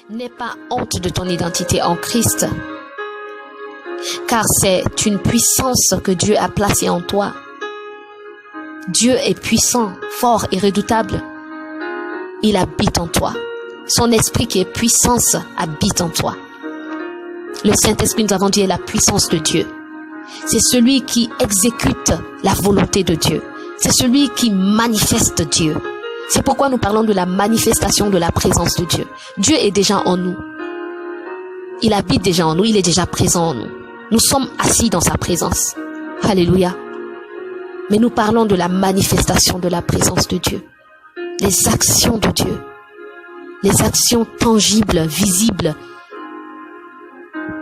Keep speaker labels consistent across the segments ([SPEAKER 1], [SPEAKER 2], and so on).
[SPEAKER 1] N'aie pas honte de ton identité en Christ, car c'est une puissance que Dieu a placée en toi. Dieu est puissant, fort et redoutable. Il habite en toi. Son esprit qui est puissance habite en toi. Le Saint-Esprit, nous avons dit, est la puissance de Dieu. C'est celui qui exécute la volonté de Dieu. C'est celui qui manifeste Dieu. C'est pourquoi nous parlons de la manifestation de la présence de Dieu. Dieu est déjà en nous. Il habite déjà en nous. Il est déjà présent en nous. Nous sommes assis dans sa présence. Alléluia. Mais nous parlons de la manifestation de la présence de Dieu. Les actions de Dieu. Les actions tangibles, visibles,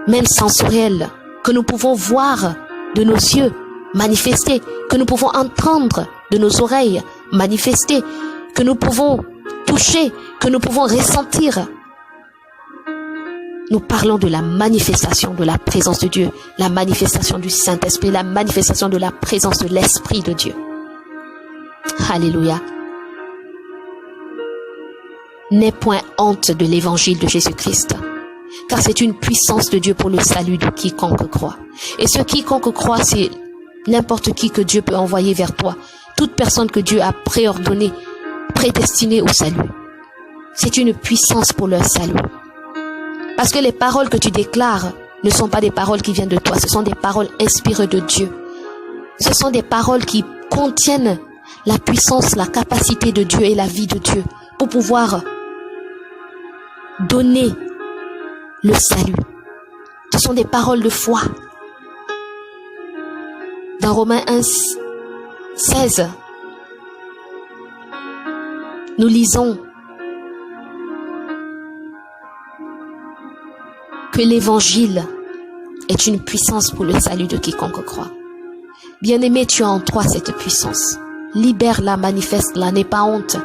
[SPEAKER 1] même sensorielles, que nous pouvons voir de nos yeux, manifester, que nous pouvons entendre de nos oreilles, manifester, que nous pouvons toucher, que nous pouvons ressentir. Nous parlons de la manifestation de la présence de Dieu, la manifestation du Saint-Esprit, la manifestation de la présence de l'Esprit de Dieu. Alléluia. N'aie point honte de l'évangile de Jésus-Christ, car c'est une puissance de Dieu pour le salut de quiconque croit. Et ce quiconque croit, c'est n'importe qui que Dieu peut envoyer vers toi, toute personne que Dieu a préordonnée, prédestinée au salut. C'est une puissance pour leur salut. Parce que les paroles que tu déclares ne sont pas des paroles qui viennent de toi, ce sont des paroles inspirées de Dieu. Ce sont des paroles qui contiennent la puissance, la capacité de Dieu et la vie de Dieu pour pouvoir donner le salut. Ce sont des paroles de foi. Dans Romains 1, 16, nous lisons que l'évangile est une puissance pour le salut de quiconque croit. Bien-aimé, tu as en toi cette puissance. Libère-la, manifeste-la, n'aie pas honte.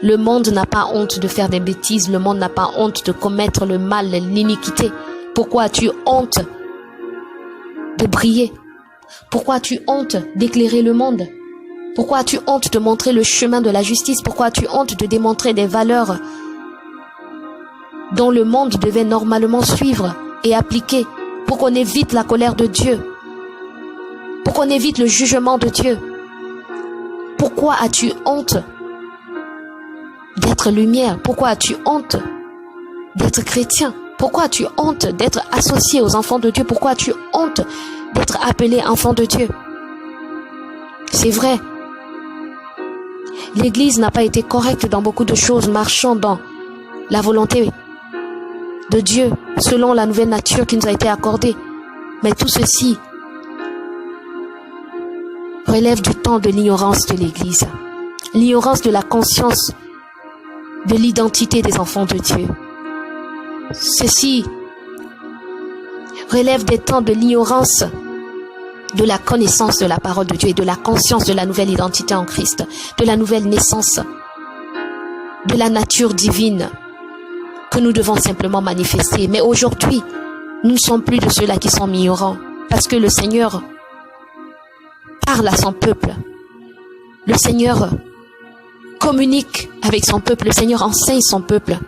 [SPEAKER 1] Le monde n'a pas honte de faire des bêtises. Le monde n'a pas honte de commettre le mal, l'iniquité. Pourquoi as-tu honte de briller? Pourquoi as-tu honte d'éclairer le monde? Pourquoi as-tu honte de montrer le chemin de la justice? Pourquoi as-tu honte de démontrer des valeurs dont le monde devait normalement suivre et appliquer pour qu'on évite la colère de Dieu, pour qu'on évite le jugement de Dieu? Pourquoi as-tu honte d'être lumière? Pourquoi as-tu honte d'être chrétien? Pourquoi as-tu honte d'être associé aux enfants de Dieu? Pourquoi as-tu honte d'être appelé enfant de Dieu? C'est vrai. L'Église n'a pas été correcte dans beaucoup de choses, marchant dans la volonté de Dieu, selon la nouvelle nature qui nous a été accordée. Mais tout ceci relève du temps de l'ignorance de l'Église, l'ignorance de la conscience de l'identité des enfants de Dieu. Ceci relève des temps de l'ignorance de la connaissance de la parole de Dieu et de la conscience de la nouvelle identité en Christ, de la nouvelle naissance, de la nature divine que nous devons simplement manifester. Mais aujourd'hui, nous ne sommes plus de ceux-là qui sont ignorants, parce que le Seigneur parle à son peuple. Le Seigneur communique avec son peuple. Le Seigneur enseigne son peuple.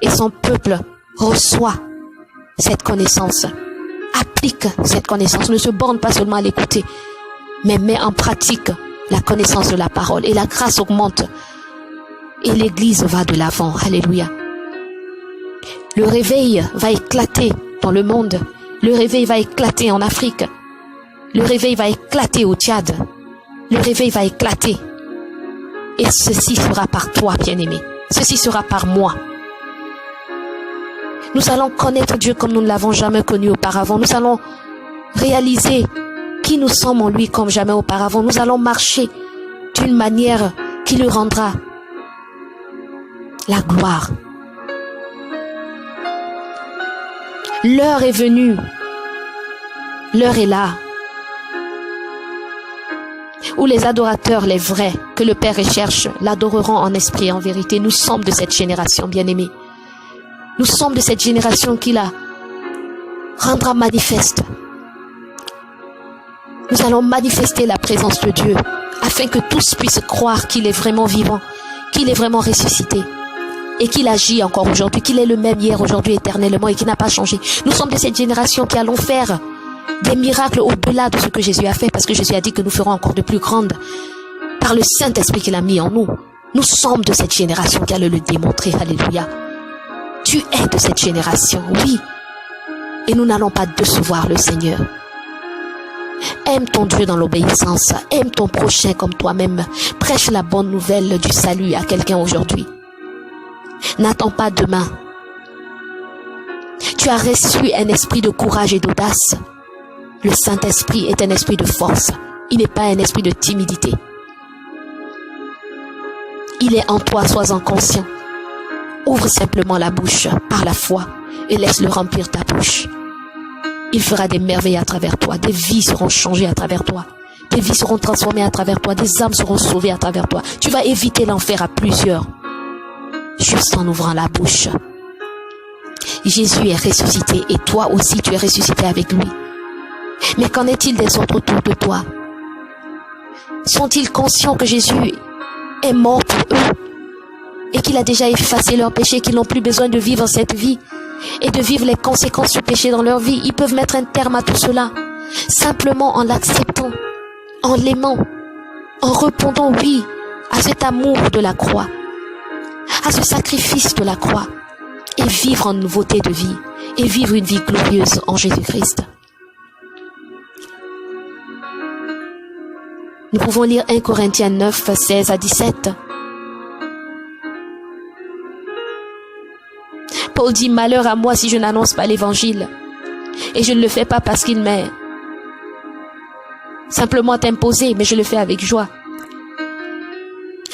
[SPEAKER 1] Et son peuple reçoit cette connaissance, applique cette connaissance, ne se borne pas seulement à l'écouter, mais met en pratique la connaissance de la parole. Et la grâce augmente. Et l'Église va de l'avant. Alléluia. Le réveil va éclater dans le monde. Le réveil va éclater en Afrique. Le réveil va éclater au Tchad. Le réveil va éclater. Et ceci sera par toi, bien-aimé. Ceci sera par moi. Nous allons connaître Dieu comme nous ne l'avons jamais connu auparavant. Nous allons réaliser qui nous sommes en lui comme jamais auparavant. Nous allons marcher d'une manière qui lui rendra la gloire. L'heure est venue. L'heure est là. Où les adorateurs, les vrais, que le Père recherche, l'adoreront en esprit et en vérité. Nous sommes de cette génération, bien-aimés. Nous sommes de cette génération qui la rendra manifeste. Nous allons manifester la présence de Dieu, afin que tous puissent croire qu'il est vraiment vivant, qu'il est vraiment ressuscité. et qu'il agit encore aujourd'hui, qu'il est le même hier, aujourd'hui, éternellement et qu'il n'a pas changé. Nous sommes de cette génération qui allons faire des miracles au-delà de ce que Jésus a fait, parce que Jésus a dit que nous ferons encore de plus grandes par le Saint-Esprit qu'il a mis en nous. Nous sommes de cette génération qui allait le démontrer. Alléluia. Tu es de cette génération, oui. Et nous n'allons pas décevoir le Seigneur. Aime ton Dieu dans l'obéissance. Aime ton prochain comme toi-même. Prêche la bonne nouvelle du salut à quelqu'un aujourd'hui. N'attends pas demain. Tu as reçu un esprit de courage et d'audace. Le Saint-Esprit est un esprit de force. Il n'est pas un esprit de timidité. Il est en toi, sois-en conscient. Ouvre simplement la bouche par la foi et laisse-le remplir ta bouche. Il fera des merveilles à travers toi. Des vies seront changées à travers toi. Des vies seront transformées à travers toi. Des âmes seront sauvées à travers toi. Tu vas éviter l'enfer à plusieurs. Juste en ouvrant la bouche. Jésus est ressuscité et toi aussi tu es ressuscité avec lui. Mais qu'en est-il des autres autour de toi? Sont-ils conscients que Jésus est mort pour eux et qu'il a déjà effacé leurs péchés, qu'ils n'ont plus besoin de vivre cette vie et de vivre les conséquences du péché dans leur vie? Ils peuvent mettre un terme à tout cela simplement en l'acceptant, en l'aimant, en répondant oui à cet amour de la croix, à ce sacrifice de la croix, et vivre en nouveauté de vie et vivre une vie glorieuse en Jésus-Christ. Nous pouvons lire 1 Corinthiens 9, 16 à 17. Paul dit: malheur à moi si je n'annonce pas l'évangile. Et je ne le fais pas parce qu'il m'est simplement imposé, mais je le fais avec joie.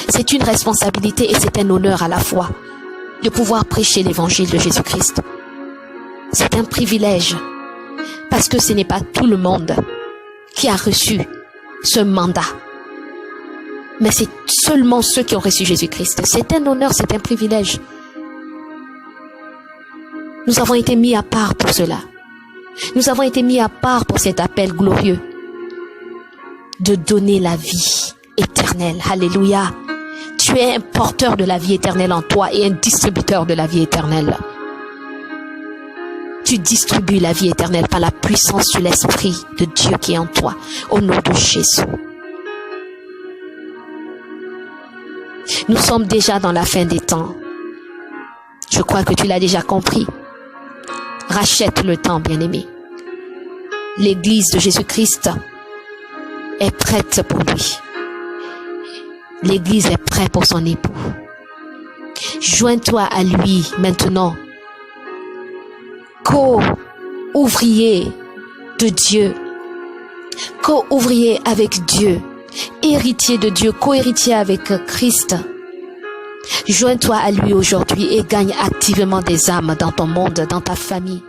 [SPEAKER 1] C'est une responsabilité et c'est un honneur à la fois de pouvoir prêcher l'évangile de Jésus-Christ. C'est un privilège parce que ce n'est pas tout le monde qui a reçu ce mandat. Mais c'est seulement ceux qui ont reçu Jésus-Christ. C'est un honneur, c'est un privilège. Nous avons été mis à part pour cela. Nous avons été mis à part pour cet appel glorieux de donner la vie éternelle. Alléluia. Tu es un porteur de la vie éternelle en toi et un distributeur de la vie éternelle. Tu distribues la vie éternelle par la puissance de l'Esprit de Dieu qui est en toi, au nom de Jésus. Nous sommes déjà dans la fin des temps. Je crois que tu l'as déjà compris. Rachète le temps, bien-aimé. L'Église de Jésus-Christ est prête pour lui. L'Église est prête pour son époux. Joins-toi à lui maintenant. Co-ouvrier de Dieu, co-ouvrier avec Dieu, héritier de Dieu, co-héritier avec Christ. Joins-toi à lui aujourd'hui et gagne activement des âmes dans ton monde, dans ta famille.